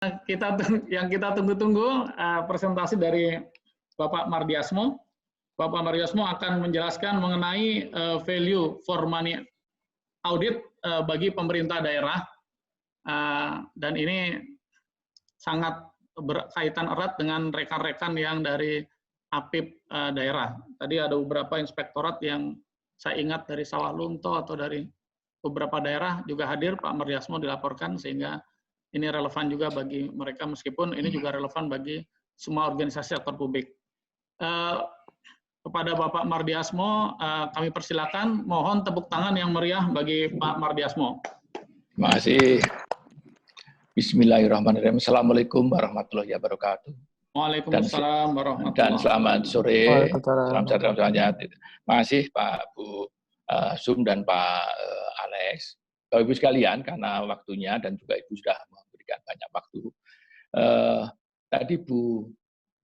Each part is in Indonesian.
Yang kita tunggu-tunggu presentasi dari Bapak Mardiasmo. Bapak Mardiasmo akan menjelaskan mengenai value for money audit bagi pemerintah daerah, dan ini sangat berkaitan erat dengan rekan-rekan yang dari APIP daerah. Tadi ada beberapa inspektorat yang saya ingat dari Sawalunto atau dari beberapa daerah juga hadir, Pak Mardiasmo dilaporkan, sehingga ini relevan juga bagi mereka, meskipun ini juga relevan bagi semua organisasi sektor publik. Kepada Bapak Mardiasmo, kami persilakan, mohon tepuk tangan yang meriah bagi Pak Mardiasmo. Terima kasih. Bismillahirrahmanirrahim. Assalamualaikum warahmatullahi wabarakatuh. Waalaikumsalam warahmatullahi wabarakatuh. Dan selamat sore. Salam sejahtera semuanya. Terima kasih Pak Bu Sum dan Pak Alex. Bapak Ibu sekalian, karena waktunya dan juga Ibu sudah memberikan banyak waktu. Tadi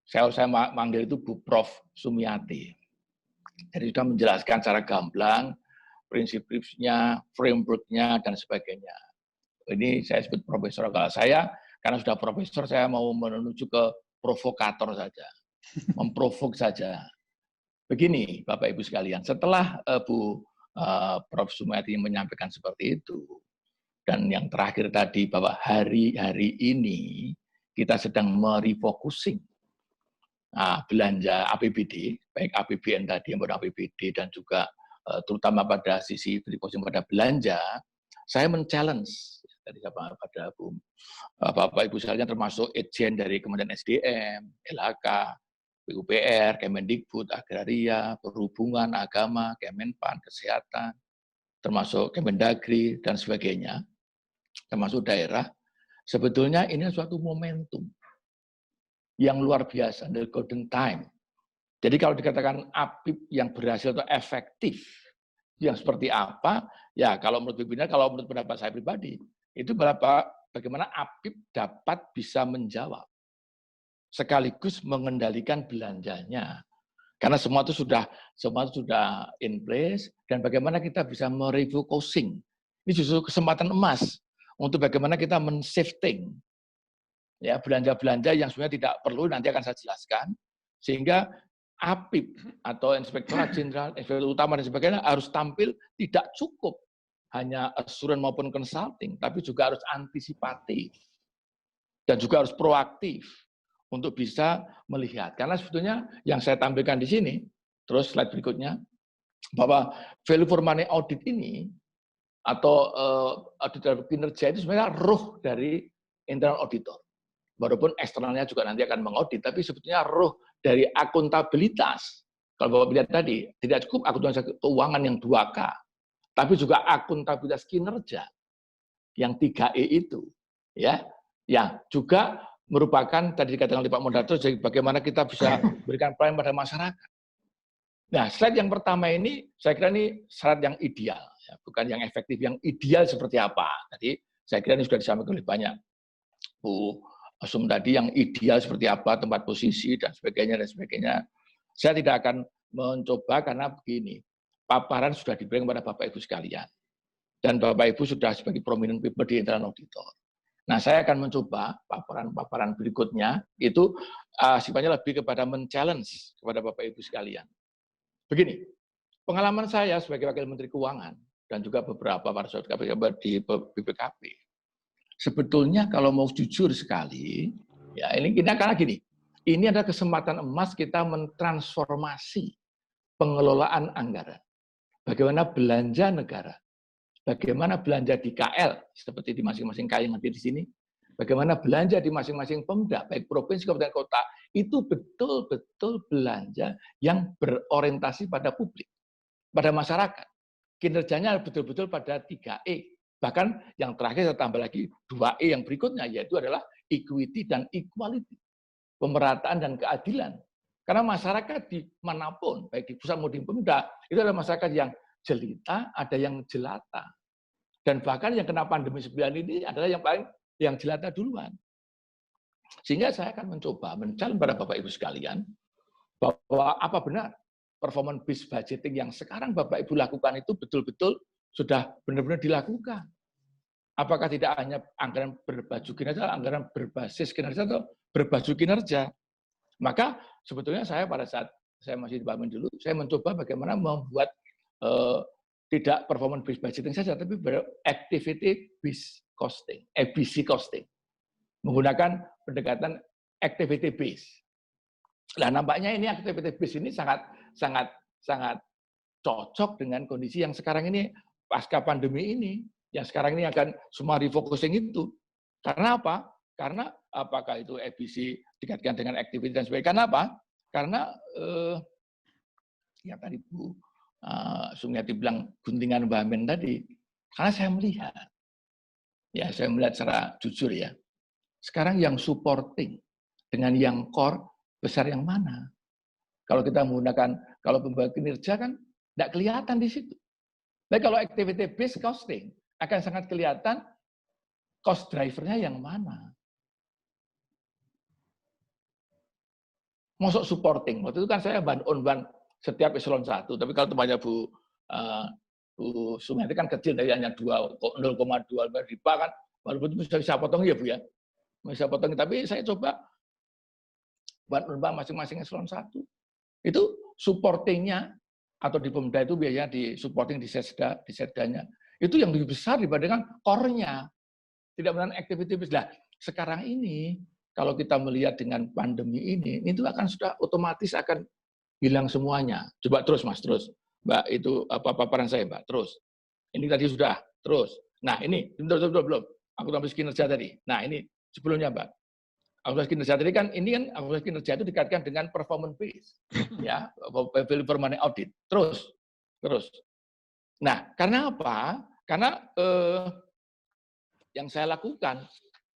saya manggil itu Bu Prof. Sumiati. Jadi sudah menjelaskan secara gamblang, prinsip-prinsipnya, framework-nya, dan sebagainya. Ini saya sebut profesor. Kalau saya, karena sudah profesor, saya mau menuju ke provokator saja. Memprovok saja. Begini, Bapak Ibu sekalian, setelah Prof. Sumiati menyampaikan seperti itu, dan yang terakhir tadi bahwa hari-hari ini kita sedang merefocusing belanja APBD, baik APBN tadi maupun APBD, dan juga terutama pada sisi refocusing pada belanja, saya men-challenge tadi pada Bapak Ibu sekalian, termasuk Itjen dari Kementerian SDM, LHK, PUPR, Kemendikbud, Agraria, Perhubungan, Agama, Kemenpan, Kesehatan, termasuk Kemendagri, dan sebagainya, termasuk daerah. Sebetulnya ini suatu momentum yang luar biasa, the golden time. Jadi kalau dikatakan APIP yang berhasil atau efektif, yang seperti apa? Ya kalau menurut pimpinan, kalau menurut pendapat saya pribadi, itu bagaimana APIP dapat bisa menjawab, sekaligus mengendalikan belanjanya. Karena semua itu sudah in place, dan bagaimana kita bisa merefocusing. Ini justru kesempatan emas untuk bagaimana kita men-shifting ya belanja-belanja yang sebenarnya tidak perlu, nanti akan saya jelaskan, sehingga APIP atau Inspektorat Jenderal, Inspektorat Utama dan sebagainya harus tampil tidak cukup hanya assurance maupun consulting, tapi juga harus antisipatif dan juga harus proaktif untuk bisa melihat. Karena sebetulnya yang saya tampilkan di sini, terus slide berikutnya, bahwa value for money audit ini atau audit kinerja itu sebenarnya ruh dari internal auditor. Walaupun eksternalnya juga nanti akan mengaudit, tapi sebetulnya roh dari akuntabilitas. Kalau Bapak lihat tadi, tidak cukup akuntabilitas keuangan yang 2K, tapi juga akuntabilitas kinerja yang 3E itu. Ya, juga merupakan, tadi dikatakan oleh Pak Moderator, jadi bagaimana kita bisa berikan pelayanan pada masyarakat. Nah, slide yang pertama ini, saya kira ini syarat yang ideal, ya, bukan yang efektif, yang ideal seperti apa. Tadi saya kira ini sudah disampaikan oleh banyak Bu Asum tadi, yang ideal seperti apa, tempat posisi, dan sebagainya, dan sebagainya. Saya tidak akan mencoba karena begini, paparan sudah diberikan kepada Bapak Ibu sekalian. Dan Bapak Ibu sudah sebagai prominent people di internal auditor. Nah, saya akan mencoba paparan-paparan berikutnya, itu sifatnya lebih kepada men-challenge kepada Bapak Ibu sekalian. Begini, pengalaman saya sebagai Wakil Menteri Keuangan, dan juga beberapa para saudara di BPKP, sebetulnya kalau mau jujur sekali, ya ini karena gini, ini adalah kesempatan emas kita mentransformasi pengelolaan anggaran. Bagaimana belanja negara, bagaimana belanja di KL, seperti di masing-masing KL yang ada di sini, bagaimana belanja di masing-masing Pemda, baik provinsi, kabupaten, kota, itu betul-betul belanja yang berorientasi pada publik, pada masyarakat. Kinerjanya betul-betul pada 3E. Bahkan yang terakhir saya tambah lagi 2E yang berikutnya, yaitu adalah equity dan equality. Pemerataan dan keadilan. Karena masyarakat dimanapun, baik di pusat maupun di Pemda, itu adalah masyarakat yang jelita, ada yang jelata. Dan bahkan yang kena pandemi 9 ini adalah yang jelata duluan. Sehingga saya akan mencoba men-challenge pada Bapak Ibu sekalian, bahwa apa benar performance based budgeting yang sekarang Bapak Ibu lakukan itu betul-betul sudah benar-benar dilakukan. Apakah tidak hanya anggaran berbaju kinerja, anggaran berbasis kinerja atau berbaju kinerja? Maka sebetulnya saya pada saat saya masih di Bamen dulu, saya mencoba bagaimana membuat tidak performance based budgeting saja, tapi activity based costing, ABC costing, menggunakan pendekatan activity based. Nah, nampaknya ini activity based ini sangat cocok dengan kondisi yang sekarang ini pasca pandemi ini. Yang sekarang ini akan semua refocusing itu. Karena apa? Karena apakah itu ABC dikaitkan dengan aktivitas dan sebagainya. Karena apa? Karena ya tadi Bu Sumiati bilang guntingan Bamen tadi. Karena saya melihat secara jujur ya. Sekarang yang supporting dengan yang core besar yang mana? Kalau kita menggunakan, kalau pembagian kinerja kan tidak kelihatan di situ. Tapi kalau activity based costing akan sangat kelihatan cost drivernya yang mana. Masuk supporting. Waktu itu kan saya ban on ban setiap eselon 1. Tapi kalau tempatnya Bu Sumiati kan kecil dari hanya 0,2 riba kan. Walaupun itu bisa potong ya Bu ya. Bisa potong. Tapi saya coba ban on ban masing-masing eselon 1. Itu supportingnya atau di Pemda itu biasanya di supporting di setdanya. Itu yang lebih besar dibandingkan core-nya. Tidak benar activity based. Nah, sekarang ini kalau kita melihat dengan pandemi ini itu akan sudah otomatis akan hilang semuanya. Coba terus Mas, terus. Mbak, itu paparan saya, Mbak. Terus. Ini tadi sudah, terus. Nah, ini belum. Akuntansi kinerja tadi. Nah, ini sebelumnya, Mbak. Akuntansi kinerja tadi kan ini kan akuntansi kinerja itu dikaitkan dengan performance base. Ya, value for money audit. Terus. Nah, karena apa? Karena yang saya lakukan,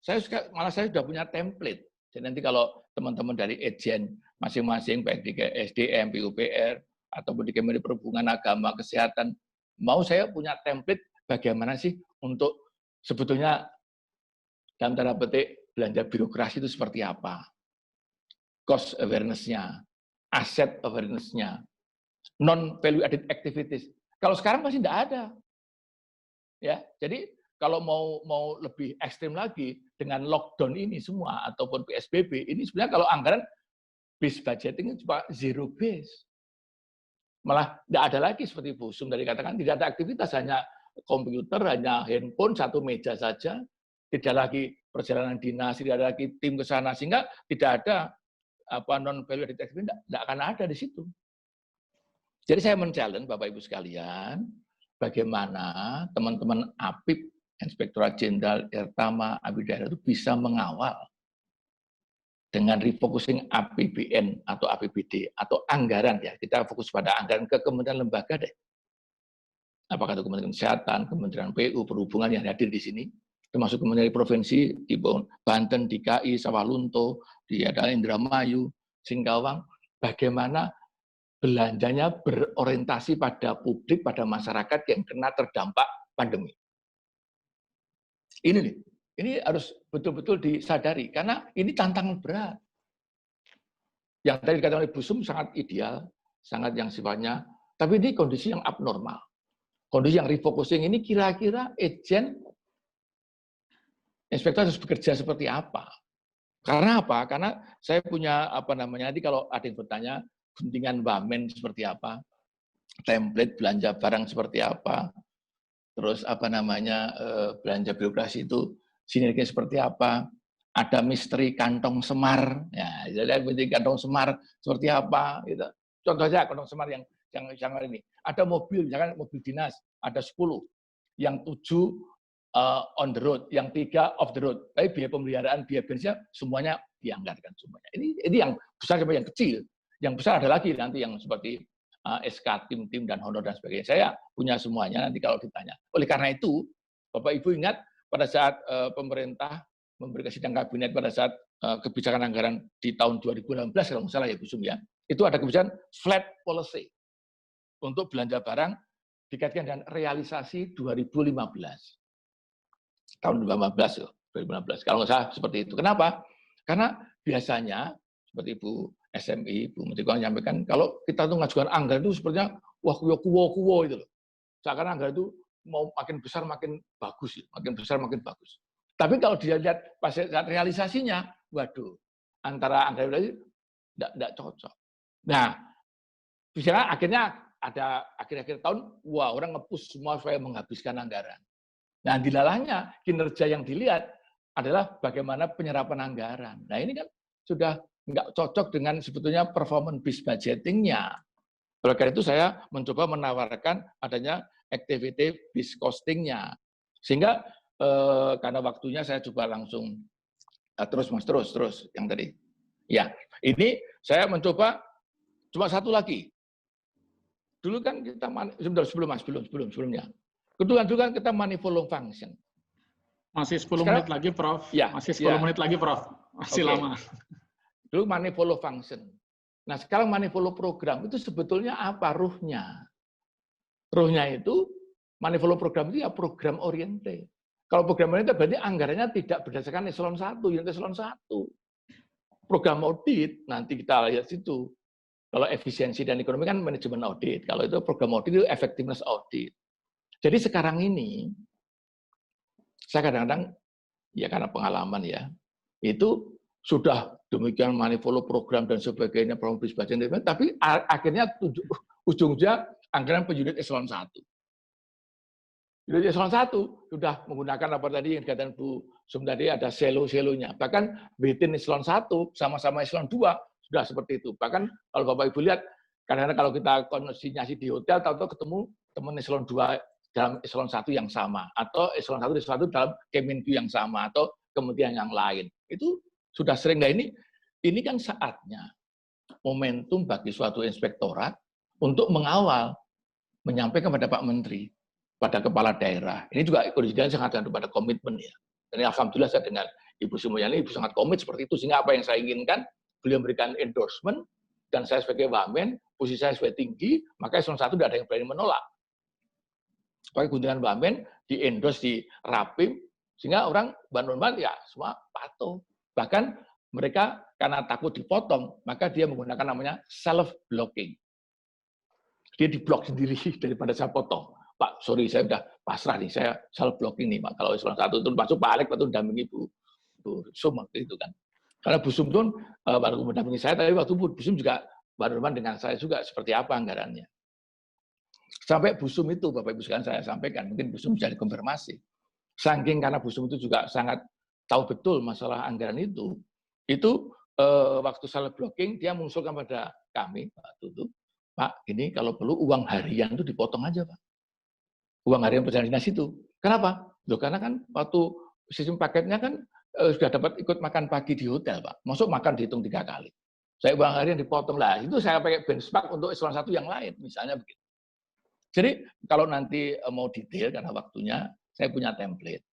saya sudah punya template. Jadi nanti kalau teman-teman dari agen masing-masing, baik di SDM, PUPR, ataupun di Kementerian Perhubungan, Agama, Kesehatan, mau saya punya template bagaimana sih untuk sebetulnya dalam tanda petik belanja birokrasi itu seperti apa, cost awareness-nya, asset awareness-nya, non value added activities. Kalau sekarang masih tidak ada, ya. Jadi kalau mau lebih ekstrim lagi dengan lockdown ini semua ataupun PSBB ini sebenarnya kalau anggaran base budgeting itu cuma zero base. Malah tidak ada lagi seperti Bu Sum tadi katakan, tidak ada aktivitas, hanya komputer, hanya handphone, satu meja saja, tidak lagi perjalanan dinas, tidak ada lagi tim ke sana, sehingga tidak ada non value added activity, tidak akan ada di situ. Jadi saya men-challenge Bapak Ibu sekalian, bagaimana teman-teman APIP, Inspektorat Jenderal Irtama Abdi Daerah itu bisa mengawal dengan refocusing APBN atau APBD atau anggaran ya. Kita fokus pada anggaran ke kementerian lembaga deh. Apakah itu Kementerian Kesehatan, Kementerian PU, Perhubungan yang hadir di sini, termasuk kementerian provinsi di Banten, DKI, Sawalunto, di Indramayu, Singkawang, bagaimana belanjanya berorientasi pada publik, pada masyarakat yang kena terdampak pandemi. Ini nih, ini harus betul-betul disadari karena ini tantangan berat. Yang tadi dikatakan oleh Bu Sum sangat ideal, sangat yang sifatnya, tapi ini kondisi yang abnormal. Kondisi yang refocusing ini kira-kira agen inspektor harus bekerja seperti apa? Karena apa? Karena saya punya nanti kalau ada yang bertanya guntingan Bamen seperti apa, template belanja barang seperti apa, terus belanja birokrasi itu sinergi seperti apa, ada misteri kantong semar, ya, jadi kantong semar seperti apa, gitu. Contoh saja kantong semar yang ini, ada mobil, misalkan mobil dinas, ada 10, yang 7 on the road, yang 3 off the road, tapi biaya pemeliharaan, biaya bensinnya semuanya dianggarkan semuanya. Ini yang besar sama yang kecil, yang besar ada lagi nanti yang seperti SK, tim dan honor dan sebagainya. Saya punya semuanya nanti kalau ditanya. Oleh karena itu, Bapak Ibu ingat pada saat pemerintah memberikan sidang kabinet pada saat kebijakan anggaran di tahun 2016 kalau nggak salah ya Bu Sum ya, itu ada kebijakan flat policy untuk belanja barang dikaitkan dengan realisasi 2015. Tahun 2015 kalau nggak salah seperti itu. Kenapa? Karena biasanya seperti Ibu SMI, Bu Menteri Keuangan menyampaikan, kalau kita tuh ngajukan anggaran itu sepertinya wah kuwo itu loh. Seakan anggaran itu mau makin besar makin bagus, makin besar makin bagus. Tapi kalau dia lihat pas saat realisasinya, waduh, antara anggaran itu tidak cocok. Nah, misalnya akhirnya ada akhir-akhir tahun, wah orang nge-push semua supaya menghabiskan anggaran. Nah, dilalahnya kinerja yang dilihat adalah bagaimana penyerapan anggaran. Nah, ini kan sudah nggak cocok dengan sebetulnya performance-based budgeting-nya. Oleh karena itu saya mencoba menawarkan adanya activity-based costing-nya. Sehingga karena waktunya saya coba langsung terus yang tadi. Ya, ini saya mencoba cuma satu lagi. Dulu kan kita sebelumnya. Kedua dulu kan kita money follow function. Masih 10 menit lagi, Prof. Ya, masih 10 menit lagi, Prof. Masih lama. Dulu money follow function. Nah, sekarang money follow program itu sebetulnya apa ruhnya? Ruhnya itu money follow program itu ya program oriented. Kalau program oriented berarti anggarannya tidak berdasarkan eselon 1, unit eselon 1. Program audit nanti kita lihat situ. Kalau efisiensi dan ekonomi kan manajemen audit. Kalau itu program audit itu effectiveness audit. Jadi sekarang ini saya kadang-kadang ya karena pengalaman ya, itu sudah demikian money follow program dan sebagainya, program bisnis budget, tapi akhirnya ujungnya anggaran per unit eselon 1. Unit eselon 1 sudah menggunakan apa tadi yang dikatakan Bu Sum tadi, ada selo-selonya. Bahkan within eselon 1 sama-sama eselon 2 sudah seperti itu. Bahkan kalau Bapak Ibu lihat, kadang-kadang kalau kita konsinyasi di hotel, tahu-tahu ketemu teman eselon 2 dalam eselon 1 yang sama, atau eselon 1 dalam Kemenku yang sama, atau kemudian yang lain. Itu sudah sering. Nah ini kan saatnya momentum bagi suatu inspektorat untuk mengawal, menyampaikan kepada Pak Menteri, pada kepala daerah. Ini juga kondisinya sangat kepada komitmen ya. Dan alhamdulillah saya dengan Ibu Sri Mulyani, Ibu sangat komit seperti itu. Sehingga apa yang saya inginkan, beliau memberikan endorsement, dan saya sebagai wamen, posisi saya sebagai tinggi, maka eselon 1 tidak ada yang berani menolak. Sebagai guntingan wamen, di-endorse di Rapim, sehingga orang Banten ya semua patuh. Bahkan mereka karena takut dipotong, maka dia menggunakan namanya self-blocking. Dia diblok sendiri daripada saya potong. Pak, sorry saya udah pasrah nih, saya self-blocking nih Pak. Kalau eselon 1 itu masuk Pak Alek, waktu mendampingi Bu Sum waktu itu kan. Karena Bu Sum pun baru mendampingi saya, tapi waktu Bu Sum juga baru dengan saya juga seperti apa anggarannya. Sampai Bu Sum itu, Bapak Ibu sekalian saya sampaikan, mungkin Bu Sum bisa dikonfirmasi. Saking karena Bu Sum itu juga sangat tahu betul masalah anggaran itu waktu self-blocking dia mengusulkan pada kami, Pak, ini kalau perlu uang harian itu dipotong aja, Pak. Uang harian perjalanan dinas itu. Kenapa? Loh, karena kan waktu sistem paketnya kan sudah dapat ikut makan pagi di hotel, Pak. Masuk makan dihitung 3 kali. Saya uang harian dipotong lah. Itu saya pakai benchmark untuk eselon 1 yang lain, misalnya begitu. Jadi kalau nanti mau detail karena waktunya, saya punya template.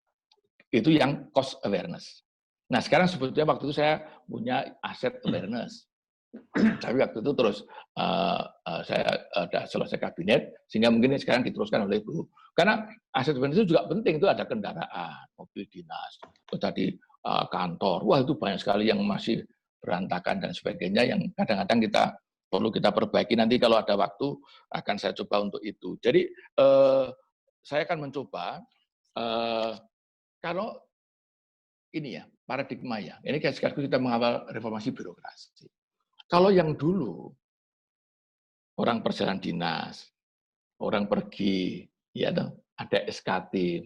Itu yang cost awareness. Nah sekarang sebetulnya waktu itu saya punya asset awareness. Tapi waktu itu terus saya ada selesai kabinet, sehingga mungkin sekarang diteruskan oleh Bu. Karena aset awareness itu juga penting, itu ada kendaraan, mobil dinas, itu tadi kantor. Wah itu banyak sekali yang masih berantakan dan sebagainya, yang kadang-kadang perlu kita perbaiki. Nanti kalau ada waktu akan saya coba untuk itu. Jadi saya akan mencoba kalau ini ya paradigma ya. Ini sekaligus kita mengawal reformasi birokrasi. Kalau yang dulu orang perjalanan dinas, orang pergi, ya ada SKT,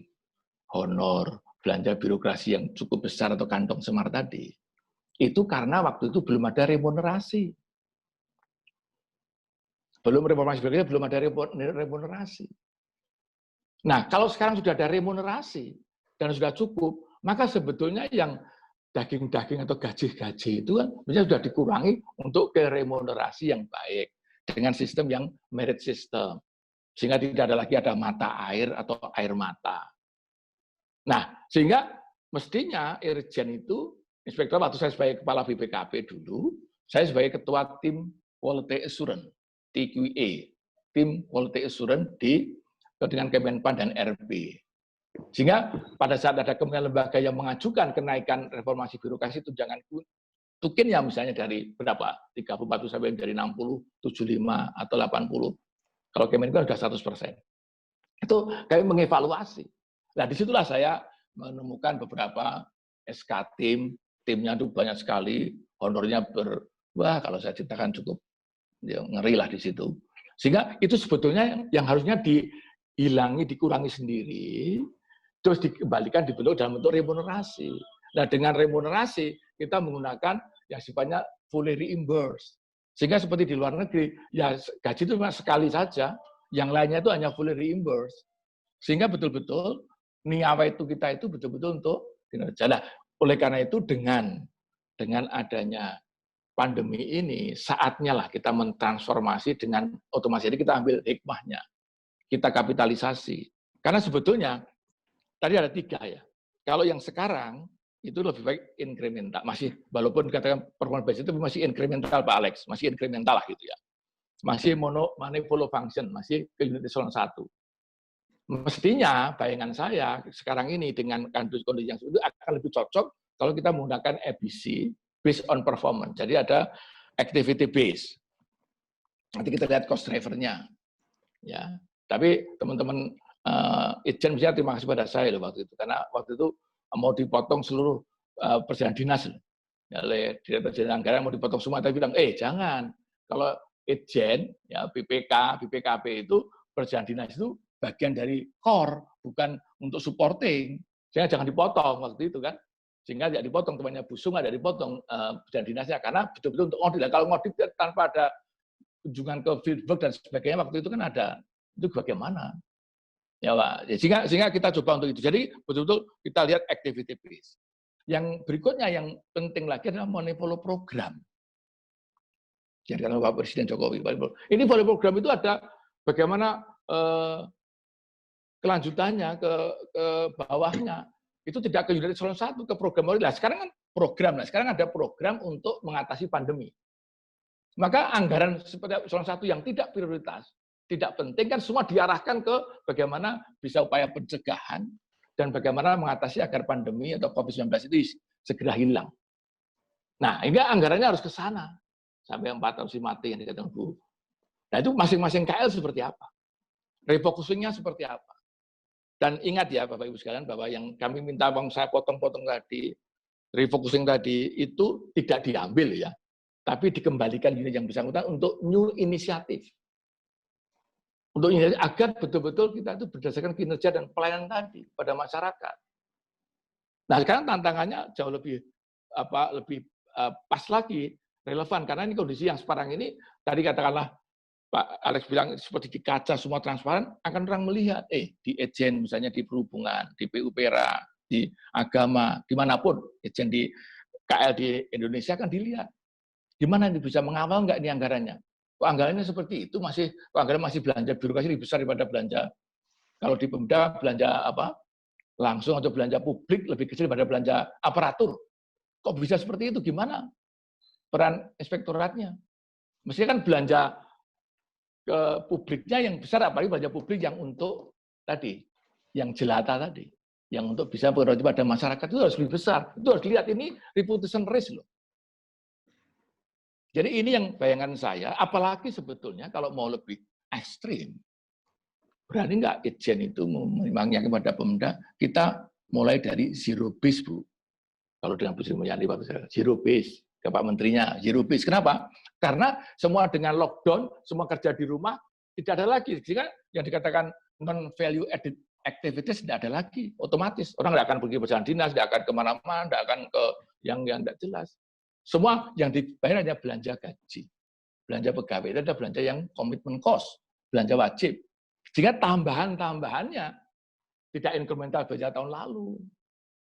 honor, belanja birokrasi yang cukup besar atau kantong semar tadi, itu karena waktu itu belum ada remunerasi. Belum reformasi birokrasi, belum ada remunerasi. Nah, kalau sekarang sudah ada remunerasi dan sudah cukup, maka sebetulnya yang daging-daging atau gaji-gaji itu kan misalnya sudah dikurangi untuk ke remunerasi yang baik dengan sistem yang merit system, sehingga tidak ada lagi ada mata air atau air mata. Nah, sehingga mestinya Irjen itu, inspektor waktu saya sebagai kepala BPKP dulu, saya sebagai ketua tim quality assurance TQA, tim quality assurance dengan Kemenpan dan RP. Sehingga pada saat ada kemudian lembaga yang mengajukan kenaikan reformasi birokrasi tunjangan tukin ya misalnya dari berapa? 34 sampai dari 60, 75 atau 80. Kalau Kemenpan sudah 100%. Itu kami mengevaluasi. Nah, disitulah saya menemukan beberapa SK timnya itu banyak sekali, honornya wah kalau saya ceritakan cukup ya, ngeri lah di situ. Sehingga itu sebetulnya yang harusnya dihilangi, dikurangi sendiri, terus dikembalikan dibentuk dalam bentuk remunerasi. Nah, dengan remunerasi kita menggunakan yang sifatnya fully reimbursed. Sehingga seperti di luar negeri, ya gaji itu cuma sekali saja, yang lainnya itu hanya fully reimbursed. Sehingga betul-betul niawa itu kita itu betul-betul untuk kinerja. Nah, oleh karena itu dengan adanya pandemi ini, saatnya lah kita mentransformasi dengan otomasi. Jadi kita ambil hikmahnya, kita kapitalisasi. Karena sebetulnya tadi ada 3 ya. Kalau yang sekarang itu lebih baik incremental, masih walaupun katakan performance based itu masih incremental Pak Alex, masih incremental lah gitu ya. Masih manifollow function, masih ke unit echelon 1. Mestinya bayangan saya sekarang ini dengan kondisi yang itu akan lebih cocok kalau kita menggunakan ABC based on performance. Jadi ada activity base. Nanti kita lihat cost driver-nya. Ya. Tapi teman-teman Itjen bisa terima kasih pada saya loh waktu itu, karena waktu itu mau dipotong seluruh perjalanan dinas ya, oleh Direktur Jenderal Anggaran mau dipotong semua, tapi bilang jangan, kalau Itjen ya BPKP itu perjalanan dinas itu bagian dari core, bukan untuk supporting, sehingga jangan dipotong waktu itu kan, sehingga tidak dipotong, temannya Busung ada dipotong perjalanan dinasnya, karena betul-betul untuk audit. Kalau audit tanpa ada kunjungan ke fieldwork dan sebagainya waktu itu kan ada, itu bagaimana? Ya Pak, sehingga kita coba untuk itu. Jadi betul-betul kita lihat activity base. Yang berikutnya yang penting lagi adalah follow program. Jadi kalau Pak Presiden Jokowi, ini follow program itu ada bagaimana kelanjutannya ke bawahnya. Itu tidak ke unit echelon 1, ke program. Nah, sekarang kan program. Nah, sekarang ada program untuk mengatasi pandemi. Maka anggaran seperti echelon 1 yang tidak prioritas, tidak penting kan semua diarahkan ke bagaimana bisa upaya pencegahan dan bagaimana mengatasi agar pandemi atau COVID-19 itu segera hilang. Nah, hingga anggarannya harus ke sana. Sampai 4 opsi mati yang dikatakan Bu. Nah, itu masing-masing KL seperti apa? Refocusing-nya seperti apa? Dan ingat ya Bapak Ibu sekalian bahwa yang kami minta bang saya potong-potong tadi, refocusing tadi itu tidak diambil ya, tapi dikembalikan unit yang bersangkutan untuk new inisiatif. Untuk ini agar betul-betul kita itu berdasarkan kinerja dan pelayanan tadi pada masyarakat. Nah, sekarang tantangannya jauh lebih pas lagi, relevan, karena ini kondisi yang sekarang ini tadi katakanlah Pak Alex bilang seperti di kaca semua transparan, akan orang melihat di Itjen misalnya di perhubungan, di PUPera, di agama, dimanapun Itjen di KL di Indonesia akan dilihat. Gimana ini bisa mengawal nggak ini anggarannya? Kok anggarannya seperti itu, anggaran masih belanja birokrasi lebih besar daripada belanja. Kalau di Pemda belanja langsung atau belanja publik lebih kecil daripada belanja aparatur. Kok bisa seperti itu? Gimana peran inspektoratnya? Mestinya kan belanja ke publiknya yang besar, apalagi belanja publik yang untuk tadi, yang jelata tadi, yang untuk bisa berwajib pada masyarakat itu harus lebih besar. Itu harus dilihat, ini reputation risk loh. Jadi ini yang bayangan saya, apalagi sebetulnya kalau mau lebih ekstrim, berani nggak Itjen itu memangnya kepada Pemda, kita mulai dari zero base, Bu. Kalau dengan Bu Sri Mulyani, Pak zero base, ke Pak Menterinya, zero base. Kenapa? Karena semua dengan lockdown, semua kerja di rumah, tidak ada lagi. Jika yang dikatakan non-value added activities tidak ada lagi, otomatis. Orang nggak akan pergi berjalan dinas, nggak akan kemana-mana, nggak akan ke yang tidak jelas. Semua yang dibayar hanya belanja gaji. Belanja pegawai itu ada belanja yang komitmen cost, belanja wajib. Jika tambahan-tambahannya tidak incremental belanja tahun lalu.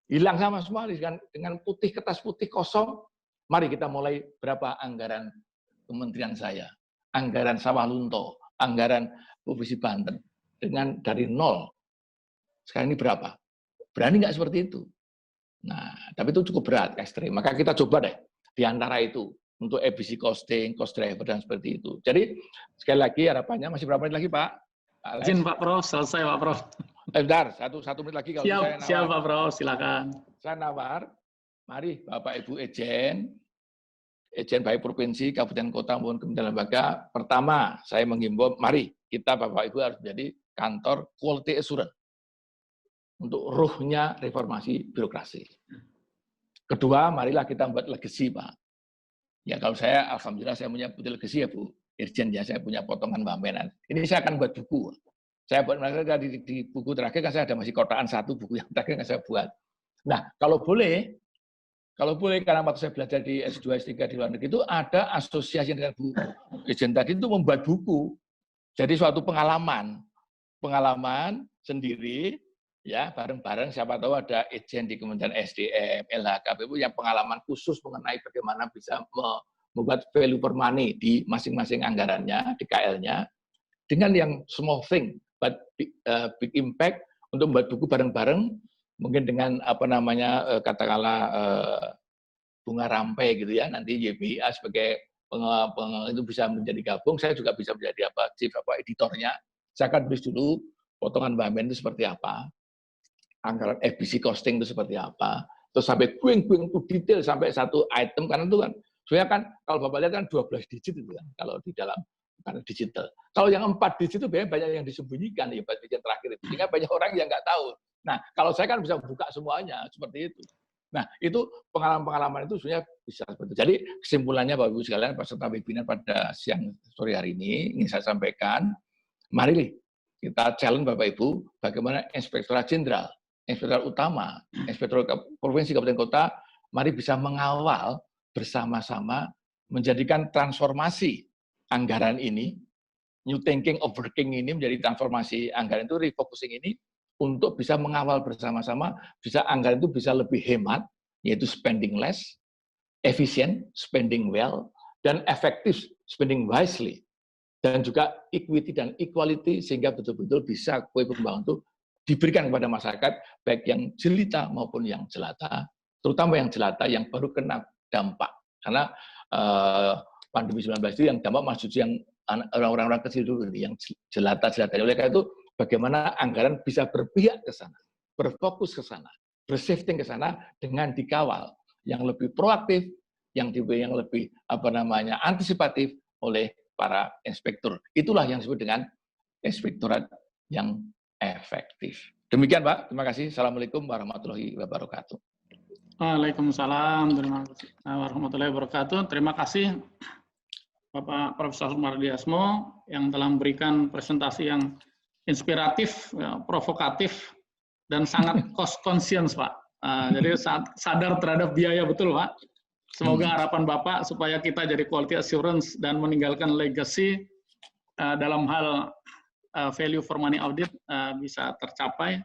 Hilang sama semua dengan putih, kertas putih kosong. Mari kita mulai berapa anggaran kementerian saya. Anggaran Sawah Lunto, anggaran Provinsi Banten. Dengan dari nol. Sekarang ini berapa? Berani nggak seperti itu? Nah, tapi itu cukup berat, ekstrim. Maka kita coba deh di antara itu untuk ABC costing, cost driver dan seperti itu. Jadi sekali lagi harapannya masih berapa menit lagi Pak? Izin Pak Prof, selesai Pak Prof. Bentar, satu menit lagi kalau siap, saya nawar. Siap Pak Prof, silakan. Saya nawar, mari Bapak Ibu Itjen baik provinsi, kabupaten kota maupun kementerian lembaga. Pertama, saya menghimbau, mari kita Bapak Ibu harus menjadi kantor quality assurance untuk ruhnya reformasi birokrasi. Kedua, marilah kita buat legacy, Pak. Ya kalau saya, alhamdulillah saya punya putih legacy ya Bu, Irjen ya, saya punya potongan wamenan. Ini saya akan buat buku. Saya buat di buku terakhir kan saya ada masih kotaan satu buku yang terakhir yang saya buat. Nah, kalau boleh karena waktu saya belajar di S2, S3 di luar negeri itu ada asosiasi dengan Bu Irjen tadi itu membuat buku. Jadi suatu pengalaman sendiri ya bareng-bareng, siapa tahu ada Irjen di Kementerian SDM, LHKPU yang pengalaman khusus mengenai bagaimana bisa membuat value per money di masing-masing anggarannya, di KL-nya, dengan yang small thing but big impact untuk membuat buku bareng-bareng, mungkin dengan katakanlah bunga rampai gitu ya, nanti YBA sebagai itu bisa menjadi gabung, saya juga bisa menjadi chief editornya. Saya akan tulis dulu potongan wamen itu seperti apa, anggaran FBC costing itu seperti apa, terus sampai kuing itu detail sampai satu item, karena itu kan sebenarnya kan kalau Bapak lihat kan 12 digit itu kan kalau di dalam karena digital. Kalau yang 4 digit itu banyak yang disembunyikan ya bagian terakhir itu, sehingga banyak orang yang nggak tahu. Nah kalau saya kan bisa buka semuanya seperti itu. Nah itu pengalaman-pengalaman itu sebenarnya bisa seperti itu. Jadi kesimpulannya Bapak Ibu sekalian peserta webinar pada siang sore hari ini ingin saya sampaikan, mari kita challenge Bapak Ibu bagaimana Inspektorat Jenderal, Inspektorat Utama, Inspektorat Provinsi Kabupaten Kota, mari bisa mengawal bersama-sama menjadikan transformasi anggaran ini, new thinking of working ini menjadi transformasi anggaran itu, refocusing ini untuk bisa mengawal bersama-sama, bisa anggaran itu bisa lebih hemat, yaitu spending less, efisien, spending well, dan efektif, spending wisely. Dan juga equity dan equality sehingga betul-betul bisa kue pembangunan itu diberikan kepada masyarakat baik yang jelita maupun yang jelata, terutama yang jelata yang baru kena dampak karena pandemi 19 itu yang dampak maksudnya yang orang-orang kecil dulu yang jelata. Oleh karena itu bagaimana anggaran bisa berpihak ke sana, berfokus ke sana, bershifting ke sana dengan dikawal yang lebih proaktif, yang lebih antisipatif oleh para inspektur. Itulah yang disebut dengan inspektorat yang efektif. Demikian Pak, terima kasih. Assalamualaikum warahmatullahi wabarakatuh. Waalaikumsalam warahmatullahi wabarakatuh. Terima kasih Bapak Profesor Mardiasmo yang telah memberikan presentasi yang inspiratif, provokatif, dan sangat cost conscious Pak. Jadi sadar terhadap biaya betul Pak. Semoga harapan Bapak supaya kita jadi quality assurance dan meninggalkan legacy dalam hal value for money audit bisa tercapai.